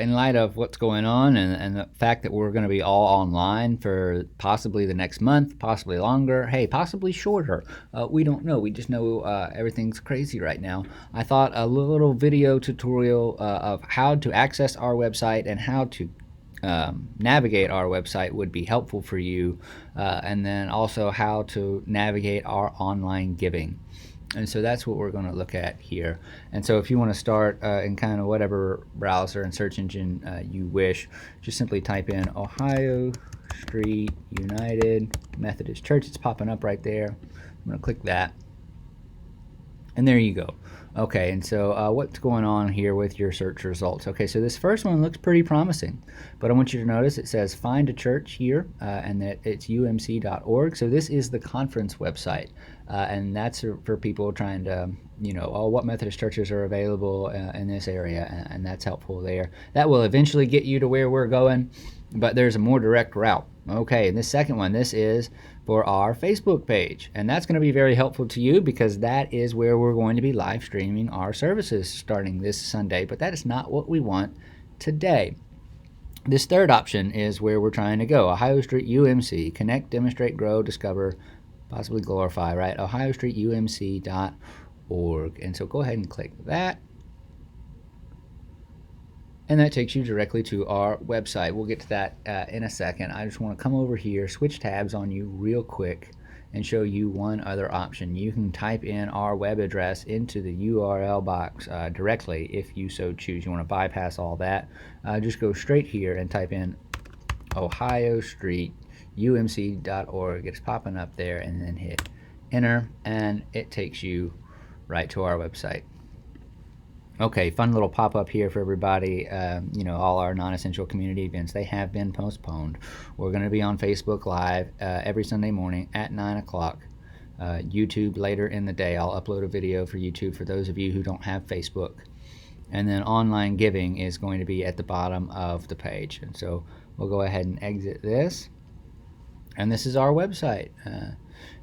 In light of what's going on and the fact that we're going to be all online for possibly the next month, possibly longer, hey, possibly shorter. We don't know. We just know everything's crazy right now. I thought a little video tutorial of how to access our website and how to navigate our website would be helpful for you, and then also how to navigate our online giving. And so that's what we're going to look at here. And so if you want to start in kind of whatever browser and search engine you wish, just simply type in Ohio Street United Methodist Church. It's popping up right there. I'm going to click that. And there you go. Okay, and so what's going on here with your search results? Okay, so this first one looks pretty promising, but I want you to notice it says find a church here, and that it's umc.org. So this is the conference website, and that's for people trying to, what Methodist churches are available in this area, and that's helpful there. That will eventually get you to where we're going, but there's a more direct route. Okay, and this second one, this is for our Facebook page, and that's going to be very helpful to you because that is where we're going to be live streaming our services starting this Sunday, but that is not what we want today. This third option is where we're trying to go. Ohio Street UMC, connect, demonstrate, grow, discover, possibly glorify, right? OhioStreetUMC.org. And so go ahead and click that. And that takes you directly to our website. We'll get to that in a second. I just want to come over here, switch tabs on you real quick, and show you one other option. You can type in our web address into the URL box directly if you so choose. You want to bypass all that. Just go straight here and type in OhioStreetUMC.org. It's popping up there, and then hit enter, and it takes you right to our website. Okay, fun little pop-up here for everybody. All our non-essential community events, they have been postponed. We're going to be on Facebook Live every Sunday morning at 9 o'clock. YouTube later in the day. I'll upload a video for YouTube for those of you who don't have Facebook. And then online giving is going to be at the bottom of the page. And so we'll go ahead and exit this. And this is our website.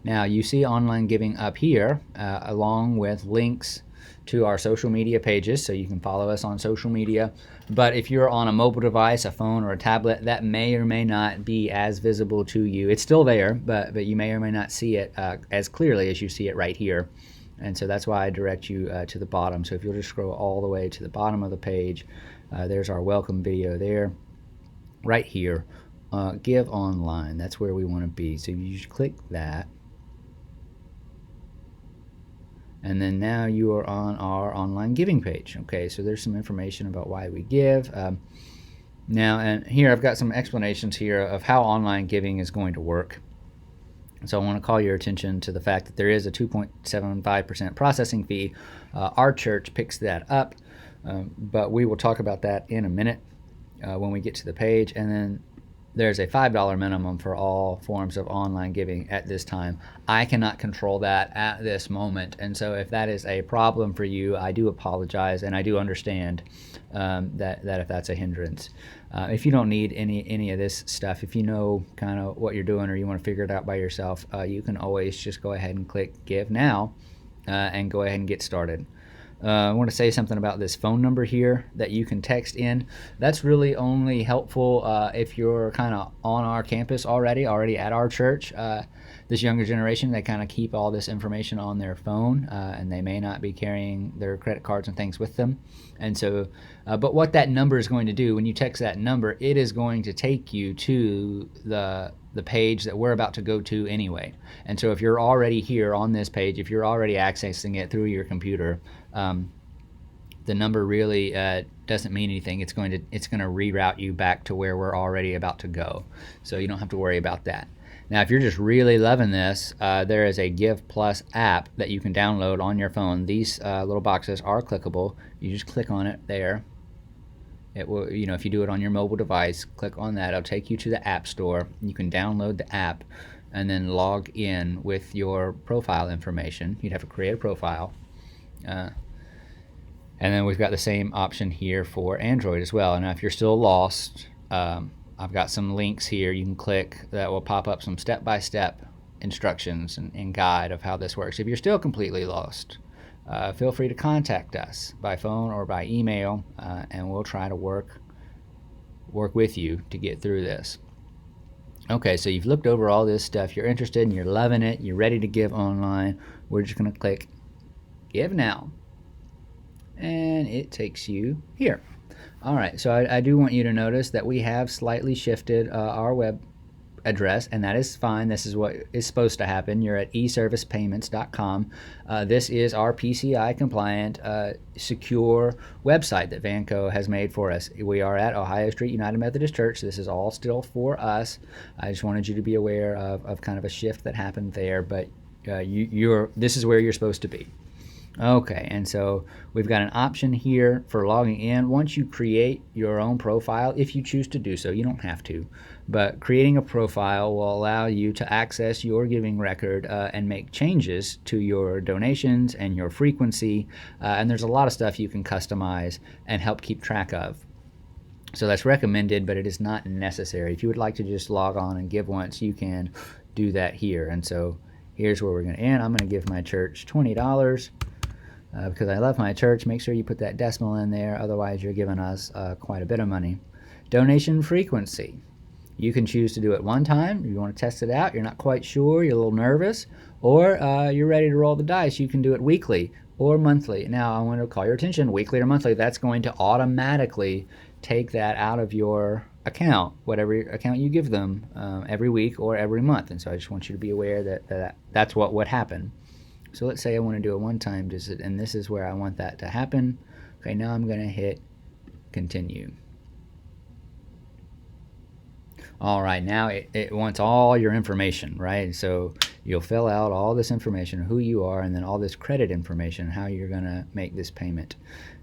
Now you see online giving up here along with links to our social media pages, so you can follow us on social media. But if you're on a mobile device, a phone or a tablet, that may or may not be as visible to you. It's still there, but you may or may not see it as clearly as you see it right here. And so that's why I direct you to the bottom. So if you'll just scroll all the way to the bottom of the page, there's our welcome video there. Right here, give online. That's where we want to be. So you just click that. And then now you are on our online giving page. Okay, so there's some information about why we give. Now, and here I've got some explanations here of how online giving is going to work. So I want to call your attention to the fact that there is a 2.75% processing fee. Our church picks that up, but we will talk about that in a minute when we get to the page. And then there's a $5 minimum for all forms of online giving at this time. I cannot control that at this moment, and so if that is a problem for you, I do apologize, and I do understand that if that's a hindrance. If you don't need any of this stuff, if you know kind of what you're doing or you want to figure it out by yourself, you can always just go ahead and click Give Now and go ahead and get started. I want to say something about this phone number here that you can text in. That's really only helpful if you're kind of on our campus already at our church. This younger generation, they kind of keep all this information on their phone, and they may not be carrying their credit cards and things with them. And so, but what that number is going to do, when you text that number, it is going to take you to the page that we're about to go to anyway. And so if you're already here on this page, if you're already accessing it through your computer, the number really doesn't mean anything. It's going to reroute you back to where we're already about to go. So you don't have to worry about that. Now, if you're just really loving this, there is a Give Plus app that you can download on your phone. These little boxes are clickable. You just click on it there. It will, if you do it on your mobile device, click on that. It'll take you to the App Store. You can download the app and then log in with your profile information. You'd have to create a profile. And then we've got the same option here for Android as well. Now, if you're still lost, I've got some links here you can click that will pop up some step-by-step instructions and guide of how this works. If you're still completely lost, feel free to contact us by phone or by email, and we'll try to work work with you to get through this. Okay, so you've looked over all this stuff. You're interested and you're loving it. You're ready to give online. We're just going to click Give Now. And it takes you here. All right, so I do want you to notice that we have slightly shifted our web address, and that is fine. This is what is supposed to happen. You're at eservicepayments.com. This is our PCI compliant, secure website that Vanco has made for us. We are at Ohio Street United Methodist Church. This is all still for us. I just wanted you to be aware of kind of a shift that happened there, but this is where you're supposed to be. Okay, and so we've got an option here for logging in. Once you create your own profile, if you choose to do so, you don't have to, but creating a profile will allow you to access your giving record and make changes to your donations and your frequency, and there's a lot of stuff you can customize and help keep track of. So that's recommended, but it is not necessary. If you would like to just log on and give once, you can do that here. And so here's where we're going to end. I'm going to give my church $20. Because I love my church. Make sure you put that decimal in there, otherwise you're giving us quite a bit of money. Donation frequency. You can choose to do it one time. You want to test it out, you're not quite sure, you're a little nervous, or you're ready to roll the dice. You can do it weekly or monthly. Now I want to call your attention, weekly or monthly, that's going to automatically take that out of your account, whatever account you give them, every week or every month. And so I just want you to be aware that that's what would happen. So let's say I want to do a one-time visit, and this is where I want that to happen. Okay, now I'm going to hit continue. All right, now it wants all your information, right? So you'll fill out all this information, who you are, and then all this credit information, how you're going to make this payment.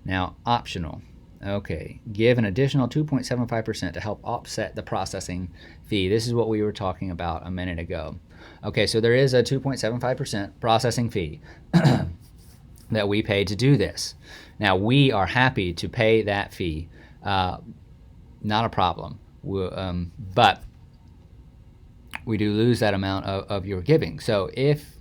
Now, optional. Okay, give an additional 2.75% to help offset the processing fee. This is what we were talking about a minute ago. Okay, so there is a 2.75% processing fee that we pay to do this. Now, we are happy to pay that fee. Not a problem. But we do lose that amount of your giving. So if,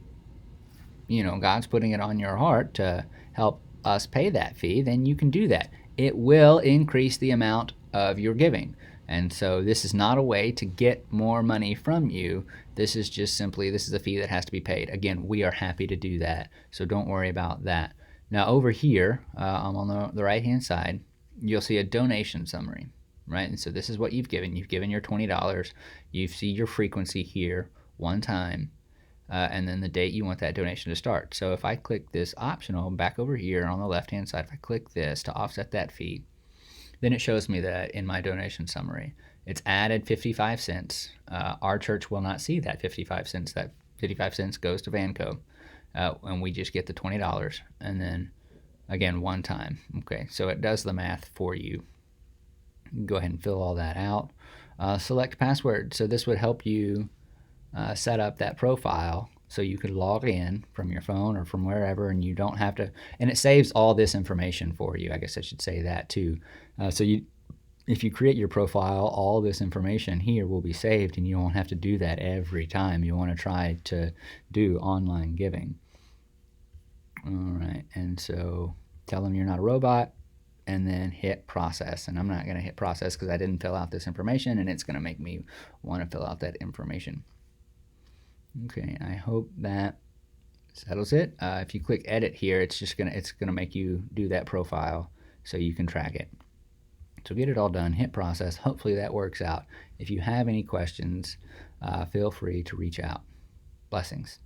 God's putting it on your heart to help us pay that fee, then you can do that. It will increase the amount of your giving. And so this is not a way to get more money from you. This is just simply, this is a fee that has to be paid. Again, we are happy to do that, so don't worry about that. Now over here, on the right-hand side, you'll see a donation summary, right? And so this is what you've given. You've given your $20. You see your frequency here, one time, and then the date you want that donation to start. So if I click this optional back over here on the left-hand side, if I click this to offset that fee, then it shows me that in my donation summary, it's added 55 cents. Our church will not see that 55 cents. That 55 cents goes to Vanco, and we just get the $20. And then, again, one time. Okay, so it does the math for you. Go ahead and fill all that out. Select password. So this would help you set up that profile so you could log in from your phone or from wherever, and you don't have to, and it saves all this information for you. I guess I should say that too. If you create your profile, all this information here will be saved, and you won't have to do that every time you want to try to do online giving. All right, and so tell them you're not a robot, and then hit process. And I'm not going to hit process because I didn't fill out this information, and it's going to make me want to fill out that information. Okay, I hope that settles it. If you click edit here, it's gonna make you do that profile so you can track it. So get it all done, hit process. Hopefully that works out. If you have any questions, feel free to reach out. Blessings.